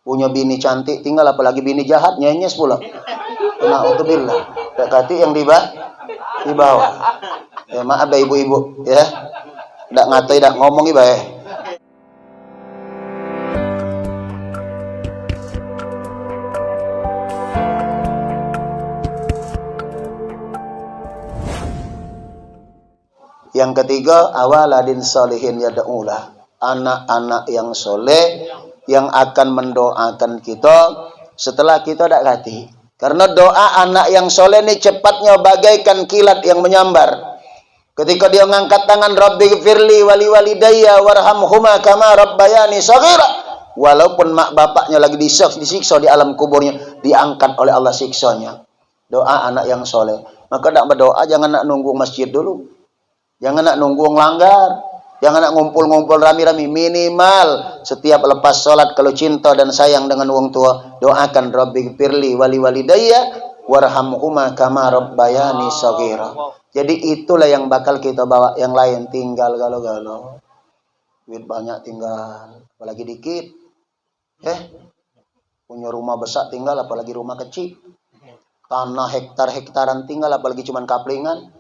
Punya bini cantik, tinggal apalagi bini jahat, nyenyes pula. Na'udzubillah. Dekati yang di bawah. Ya maaf dah ibu-ibu, ya. Dak ngatai, dak ngomong iba ya. Yang ketiga, awaladin solihin yad'ulah. Anak-anak yang soleh yang akan mendoakan kita setelah kita dak hati. Karena doa anak yang soleh ini cepatnya bagaikan kilat yang menyambar. Ketika dia mengangkat tangan, Rabbi gfirli wali walidayya warhamhuma kama rabbayani shaghira. Walaupun mak bapaknya lagi disiksa di alam kuburnya, diangkat oleh Allah siksanya. Doa anak yang soleh. Maka nak berdoa jangan nak nunggu masjid dulu. Jangan nak nunggu ngelanggar. Jangan nak ngumpul-ngumpul rami-rami. Minimal setiap lepas sholat kalau cinta dan sayang dengan orang tua, doakan Rabbi gfirli wali walidayya warhamhuma kama rabbayani shaghira. Jadi itulah yang bakal kita bawa. Yang lain tinggal galau-galau. Duit banyak tinggal, apalagi dikit. Punya rumah besar tinggal, apalagi rumah kecil. Tanah hektar-hektaran tinggal, apalagi cuman kaplingan.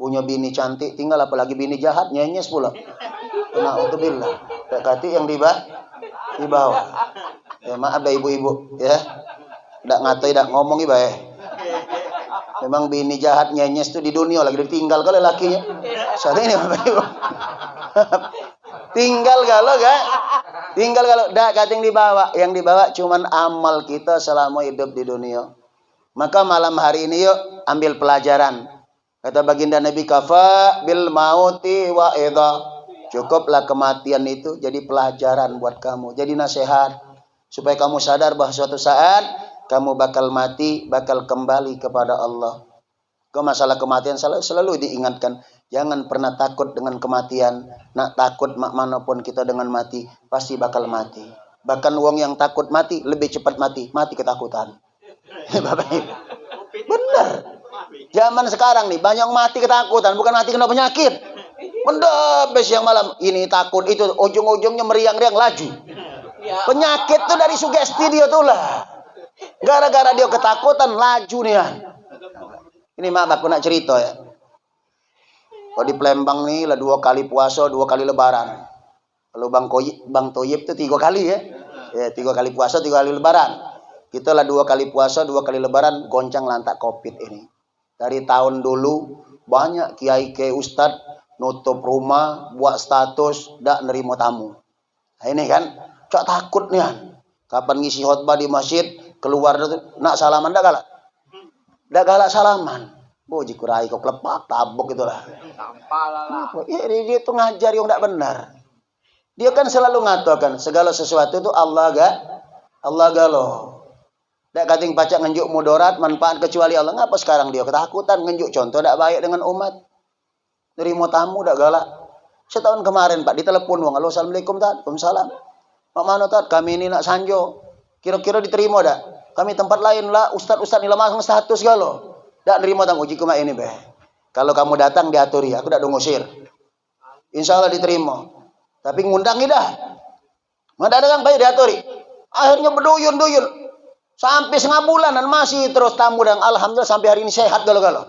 Punya bini cantik tinggal, apalagi bini jahat, nyenyes pula. Na'udzubillah. Dekati yang di bawah. Ya maaf dah ibu-ibu, ya. Dak ngatai, dak ngomong iba ya. Memang bini jahat nyenyes tuh di dunia lagi ditinggal kalau lakinya. Saat ini Bapak Ibu. Tinggal kalau gak? Tinggal kalau dak kata yang dibawa cuman amal kita selama hidup di dunia. Maka malam hari ini yuk ambil pelajaran. Kata baginda Nabi, kafa bil mauti wa idha. Cukuplah kematian itu jadi pelajaran buat kamu, jadi nasihat supaya kamu sadar bahwa suatu saat kamu bakal mati, bakal kembali kepada Allah. Ke masalah kematian selalu diingatkan, jangan pernah takut dengan kematian. Nak takut manapun kita dengan mati, pasti bakal mati. Bahkan wong yang takut mati lebih cepat mati ketakutan. Bapak Ibu. Benar. Zaman sekarang nih banyak mati ketakutan, bukan mati kena penyakit. Mendebes yang malam ini takut, itu ujung-ujungnya meriang-riang laju. Penyakit tuh dari sugesti dia tuh lah. Gara-gara dia ketakutan laju nih ya. Ini maaf aku nak cerita ya. Kalau di Palembang nih lah 2 kali puasa, 2 kali lebaran. Kalau Bang Toyib tuh 3 kali ya. Ya 3 kali puasa, 3 kali lebaran. Kita lah 2 kali puasa, 2 kali lebaran, goncang lantak Covid ini. Dari tahun dulu banyak kiai ustad nutup rumah, buat status, dak nerima tamu. Nah, ini kan, cok takut nih kan. Kapan ngisi khotbah di masjid, keluar nak salaman dak galak. Dak galak salaman. Boji kurai kok lepak tabok itulah. Ya, dia tuh ngajar yang dak benar. Dia kan selalu ngatakan segala sesuatu itu Allah galo. Dak kating pacak ngenjuk mudarat manfaat kecuali Allah. Ngapa sekarang dia ketakutan ngenjuk contoh dak baik dengan umat. Nerima tamu dak galak. Setahun kemarin Pak ditelepon wong, halo assalamualaikum tat, waalaikumsalam. Mak mana tat, kami ini nak sanjo. Kira-kira diterima dak? Kami tempat lain lah, ustad-ustad ni masang status galo. Dak nerima tamu uji kuma ini beh. Kalau kamu datang diaturi, aku dak ngusir. Insyaallah diterima. Tapi ngundang dah. Mana datang baik diaturi. Akhirnya berduyun-duyun. Sampai 1/2 bulan dan masih terus tamu dan alhamdulillah sampai hari ini sehat galau-galau.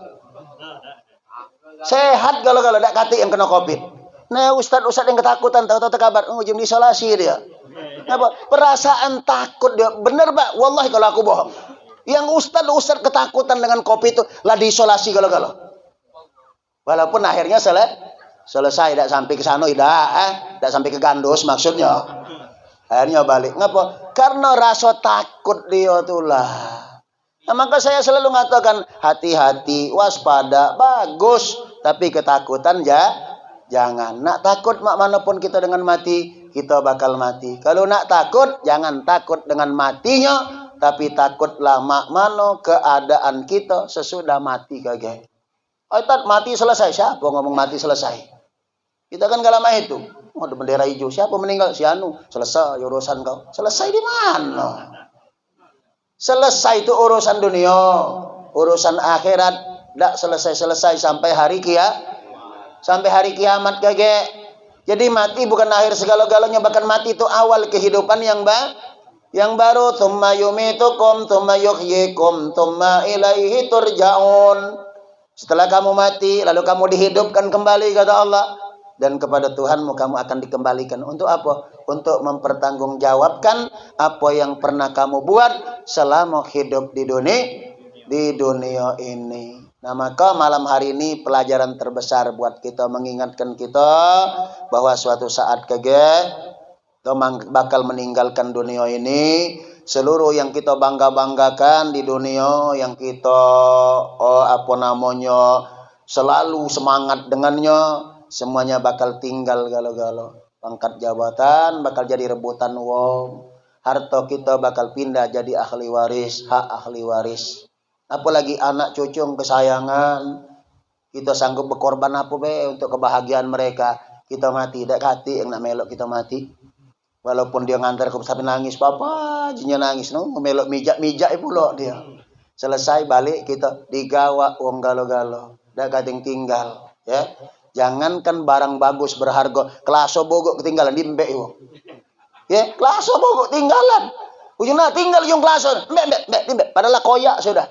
Sehat galau-galau, dak kati yang kena Covid. Nah, ustad-ustad yang ketakutan tahu-tahu kabar ujung diisolasi dia. Apa? Perasaan takut dia. Bener, Pak. Wallahi kalau aku bohong. Yang ustad ketakutan dengan Covid itu lah diisolasi galau-galau. Walaupun akhirnya selesai dak sampai ke sana dak sampai ke Gandos maksudnya. Akhirnya balik. Ngapa? Karena rasa takut dia itulah. Nah, maka saya selalu mengatakan hati-hati, waspada, bagus. Tapi ketakutan jangan. Nak takut manapun kita dengan mati, kita bakal mati. Kalau nak takut, jangan takut dengan matinya. Tapi takutlah mano keadaan kita sesudah mati kagak. Tat mati selesai. Siapa ngomong mati selesai? Kita kan gak lama itu. Oh, ada bendera hijau. Siapa meninggal? Si Anu. Selesai urusan kau. Selesai di mana? Selesai itu urusan dunia. Urusan akhirat. Tak selesai-selesai sampai hari kiamat kagak. Jadi mati bukan akhir segala-galanya. Bahkan mati itu awal kehidupan yang Yang baru tsumma yumitukum tsumma yuhyikum tsumma ilaihi turja'un. Setelah kamu mati lalu kamu dihidupkan kembali kata Allah, dan kepada Tuhanmu kamu akan dikembalikan. Untuk apa? Untuk mempertanggungjawabkan apa yang pernah kamu buat selama hidup di dunia ini. Nah, maka malam hari ini pelajaran terbesar buat kita, mengingatkan kita bahwa suatu saat kita bakal meninggalkan dunia ini. Seluruh yang kita bangga-banggakan di dunia, yang kita selalu semangat dengannya, semuanya bakal tinggal galau-galau. Pangkat jabatan bakal jadi rebutan wong. Harta kita bakal pindah jadi ahli waris, hak ahli waris. Apalagi anak cucu kesayangan. Kita sanggup berkorban apa untuk kebahagiaan mereka. Kita mati, dak hati yang nak melok kita mati. Walaupun dia ngantar ke sampai nangis, papa jinya nangis, no melok mijak pula dia. Selesai balik kita digawa wong galau-galau. Dak kating tinggal, ya. Jangankan barang bagus berharga, kelaso bogok ketinggalan dimbe yo. Ya, kelaso bogok tinggalan. Ujungnya tinggal yung kelaso, mbek, padahal koyak sudah.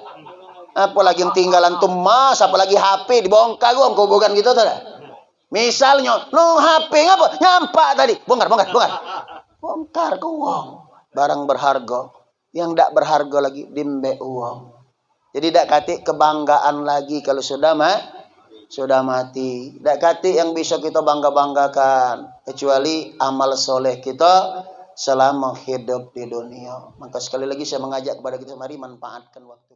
Apalagi yang tinggalan tuh emas, apalagi HP dibongkar gua bukan gitu tuh. Misalnya, no HP ngapa? Nyampak tadi. Bongkar. Bongkar ke uang. Barang berharga. Yang tidak berharga lagi dimbe uang. Jadi tidak kati kebanggaan lagi kalau sudah mati. Tidak kati yang bisa kita bangga-banggakan. Kecuali amal soleh kita selama hidup di dunia. Maka sekali lagi saya mengajak kepada kita, mari manfaatkan waktu.